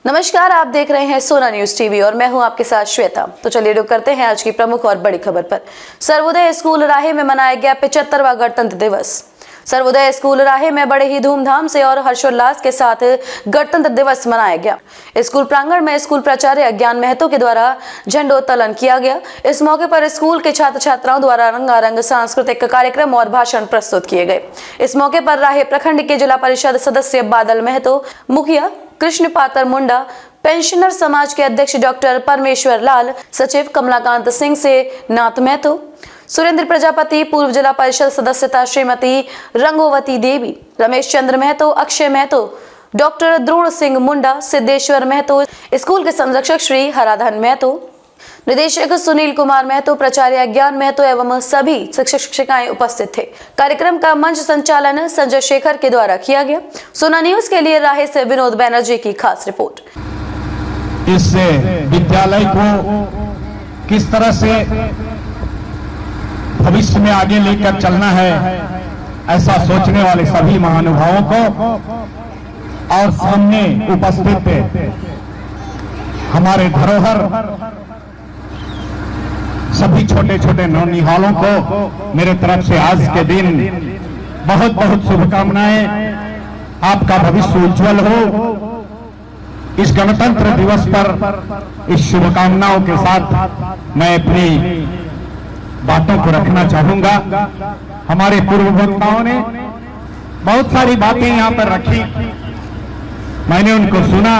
नमस्कार, आप देख रहे हैं सोना न्यूज टीवी और मैं हूं आपके साथ श्वेता। तो चलिए रुक करते हैं आज की प्रमुख और बड़ी खबर पर। सर्वोदय स्कूल राहे में मनाया गया 75वां गणतंत्र दिवस। सर्वोदय स्कूल राहे में बड़े ही धूमधाम से और हर्षोल्लास के साथ गणतंत्र दिवस मनाया गया। स्कूल प्रांगण में स्कूल प्राचार्य अज्ञान महतो के द्वारा झंडोत्तोलन किया गया। इस मौके पर स्कूल के छात्र छात्राओं द्वारा रंगारंग सांस्कृतिक कार्यक्रम और भाषण प्रस्तुत किए गए। इस मौके पर राहे प्रखंड के जिला परिषद सदस्य बादल महतो, मुखिया कृष्ण पातर मुंडा, पेंशनर समाज के अध्यक्ष डॉक्टर परमेश्वर लाल, सचिव कमलाकांत सिंह से नाथ महतो, सुरेंद्र प्रजापति, पूर्व जिला परिषद सदस्यता श्रीमती रंगोवती देवी, रमेश चंद्र महतो, अक्षय महतो, डॉक्टर द्रोण सिंह मुंडा, सिद्धेश्वर महतो, स्कूल के संरक्षक श्री हराधन महतो, निदेशक सुनील कुमार महतो, प्राचार्य अज्ञान महतो एवं सभी शिक्षक शिक्षिकाएं उपस्थित थे। कार्यक्रम का मंच संचालन संजय शेखर के द्वारा किया गया। सोना न्यूज के लिए राहे से विनोद बैनर्जी की खास रिपोर्ट। इस विद्यालय को किस तरह से भविष्य में आगे लेकर चलना है, ऐसा सोचने वाले सभी महानुभावों को और सामने उपस्थित हमारे धरोहर सभी छोटे छोटे नौनिहालों को मेरे तरफ से आज के दिन बहुत बहुत शुभकामनाएं। आपका भविष्य उज्जवल हो। इस गणतंत्र दिवस पर इस शुभकामनाओं के साथ मैं अपनी बातों को रखना चाहूंगा। हमारे पूर्व वक्ताओं ने बहुत सारी बातें यहां पर रखी, मैंने उनको सुना।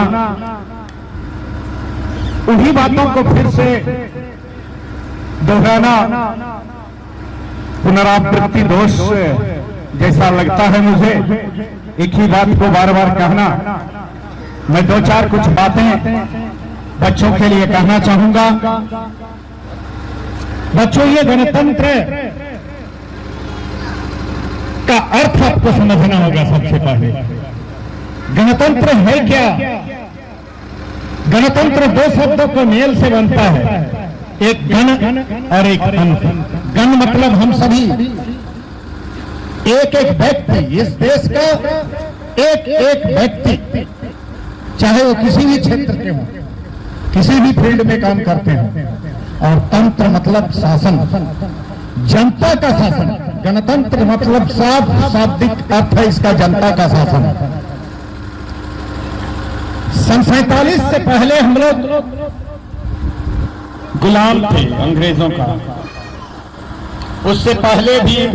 उन्हीं बातों को फिर से दोहराना पुनरावृत्ति दोष जैसा लगता है मुझे। एक ही बात को बार बार कहना, मैं दो चार कुछ बातें बच्चों के लिए कहना चाहूंगा। बच्चों, ये गणतंत्र का अर्थ आपको समझना होगा। सबसे पहले गणतंत्र है क्या? गणतंत्र दो शब्दों को मेल से बनता है, एक गण और एक तंत्र। गण मतलब हम सभी, एक एक व्यक्ति, इस देश का एक एक व्यक्ति, चाहे वो किसी भी क्षेत्र के हो, किसी भी फील्ड में काम करते हो। और तंत्र मतलब शासन, जनता का शासन। गणतंत्र मतलब साफ शाब्दिक अर्थ है इसका, जनता का शासन। सन 47 से पहले हम लोग गुलाम थे अंग्रेजों का। उससे पहले भी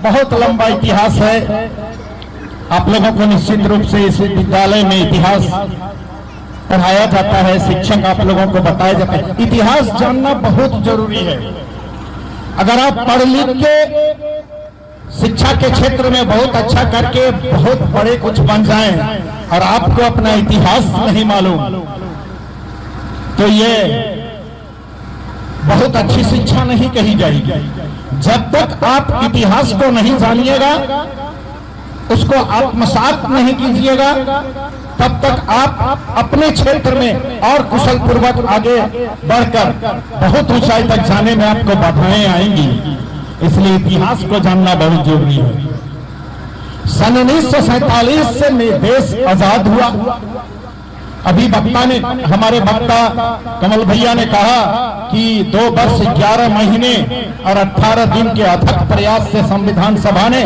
बहुत लंबा इतिहास है। आप लोगों को निश्चित रूप से इस विद्यालय में इतिहास पढ़ाया जाता है, शिक्षक आप लोगों को बताया जाता है। इतिहास जानना बहुत जरूरी है। अगर आप पढ़ लिख के शिक्षा के क्षेत्र में बहुत अच्छा करके बहुत बड़े कुछ बन जाएं और आपको अपना इतिहास नहीं मालूम, तो ये बहुत अच्छी शिक्षा नहीं कही जाएगी। जब तक आप इतिहास को नहीं जानिएगा, उसको आत्मसात नहीं कीजिएगा, तब तक आप अपने क्षेत्र में और कुशल पूर्वक आगे बढ़कर बहुत ऊंचाई तक जाने में आपको बाधाएं आएंगी। इसलिए इतिहास को जानना बहुत जरूरी है। सन 1947 से देश आजाद हुआ। अभी वक्ता ने, हमारे वक्ता कमल भैया ने कहा कि 2 वर्ष 11 महीने और 18 दिन के अथक प्रयास से संविधान सभा ने,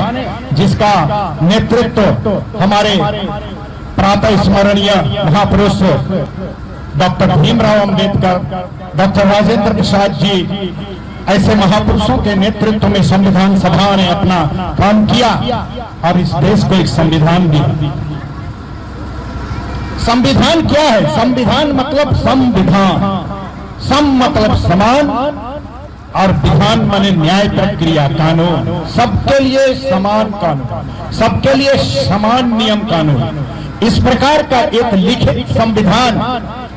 जिसका नेतृत्व हमारे प्रातः स्मरणीय महापुरुष डॉक्टर भीमराव अंबेडकर, डॉक्टर राजेंद्र प्रसाद जी, ऐसे महापुरुषों के नेतृत्व में संविधान सभा ने अपना काम किया और इस देश को एक संविधान दिया। संविधान क्या है? संविधान मतलब संविधान, सम मतलब समान और विधान माने न्याय प्रक्रिया, कानून। सबके लिए समान कानून, सबके लिए समान नियम कानून। इस प्रकार का एक लिखित संविधान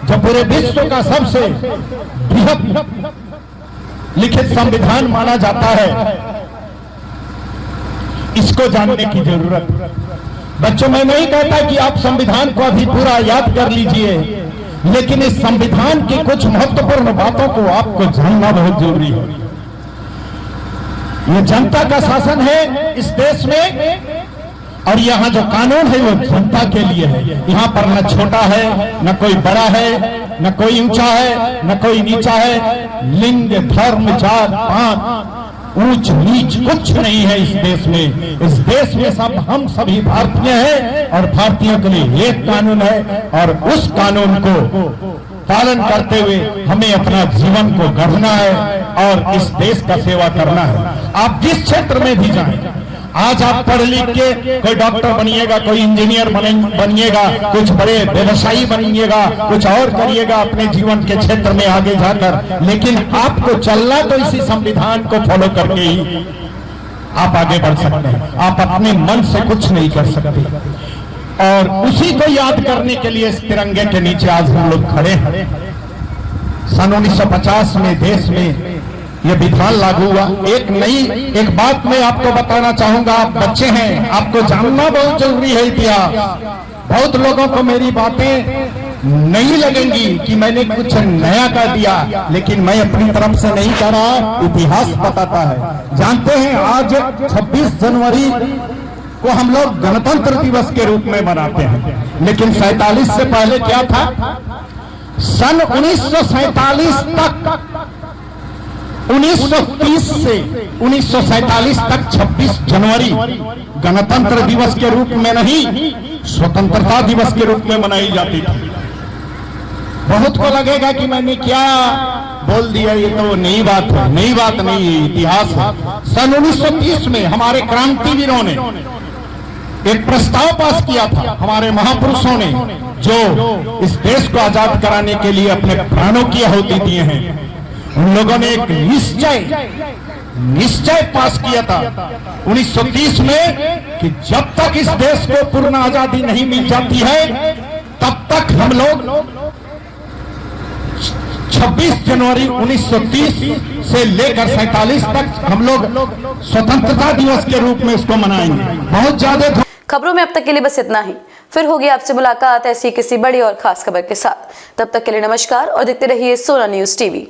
जो पूरे विश्व का सबसे बृहद लिखित संविधान माना जाता है, इसको जानने की जरूरत है। बच्चों, मैं नहीं कहता कि आप संविधान को अभी पूरा याद कर लीजिए, लेकिन इस संविधान की कुछ महत्वपूर्ण बातों को आपको जानना बहुत जरूरी है। ये जनता का शासन है इस देश में, और यहाँ जो कानून है वो जनता के लिए है। यहाँ पर न छोटा है, न कोई बड़ा है, न कोई ऊंचा है, न कोई नीचा है। लिंग, धर्म, जात, पात, ऊंच नीच कुछ नहीं है इस देश में। इस देश में सब हम सभी भारतीय हैं और भारतीयों के लिए एक कानून है और उस कानून को पालन करते हुए हमें अपना जीवन को गढ़ना है और इस देश का सेवा करना है। आप जिस क्षेत्र में भी जाएं, आज आप पढ़ लिख के कोई डॉक्टर बनिएगा, कोई इंजीनियर बनिएगा, कुछ बड़े व्यवसायी बनिएगा, कुछ और करिएगा अपने जीवन के क्षेत्र में आगे जाकर, लेकिन आपको चलना तो इसी संविधान को फॉलो करके ही आप आगे बढ़ सकते हैं। आप अपने मन से कुछ नहीं कर सकते और उसी को याद करने के लिए इस तिरंगे के नीचे आज हम लोग खड़े हैं। सन 1950 में देश में ये विधान लागू हुआ। एक बात मैं आपको बताना चाहूंगा, आप बच्चे हैं, आपको जानना बहुत जरूरी है इतिहास। बहुत लोगों को मेरी बातें नहीं लगेंगी कि मैंने कुछ नया कर दिया, लेकिन मैं अपनी तरफ से नहीं कर रहा, इतिहास बताता है। जानते हैं आज 26 जनवरी को हम लोग गणतंत्र दिवस के रूप में मनाते हैं, लेकिन 47 से पहले क्या था? सन 1947 तक, 1930 से 1947 तक 26 जनवरी गणतंत्र दिवस के रूप में नहीं, स्वतंत्रता दिवस के रूप में मनाई जाती थी। बहुत को लगेगा कि मैंने क्या बोल दिया, ये तो नई बात है। नई बात नहीं है, इतिहास है। सन 1930 में हमारे क्रांतिवीरों ने एक प्रस्ताव पास किया था, हमारे महापुरुषों ने, जो इस देश को आजाद कराने के लिए अपने प्राणों की आहुति दिए हैं। उन लोगों ने एक निश्चय पास किया था 1930 में कि जब तक इस देश को पूर्ण आजादी नहीं मिल जाती है, तब तक हम लोग 26 जनवरी 1930 से लेकर 47 तक हम लोग स्वतंत्रता दिवस के रूप में इसको मनाएंगे। बहुत ज्यादा खबरों में अब तक के लिए बस इतना ही। फिर होगी आपसे मुलाकात ऐसी किसी बड़ी और खास खबर के साथ। तब तक के लिए नमस्कार और देखते रहिए सोना न्यूज़ टीवी।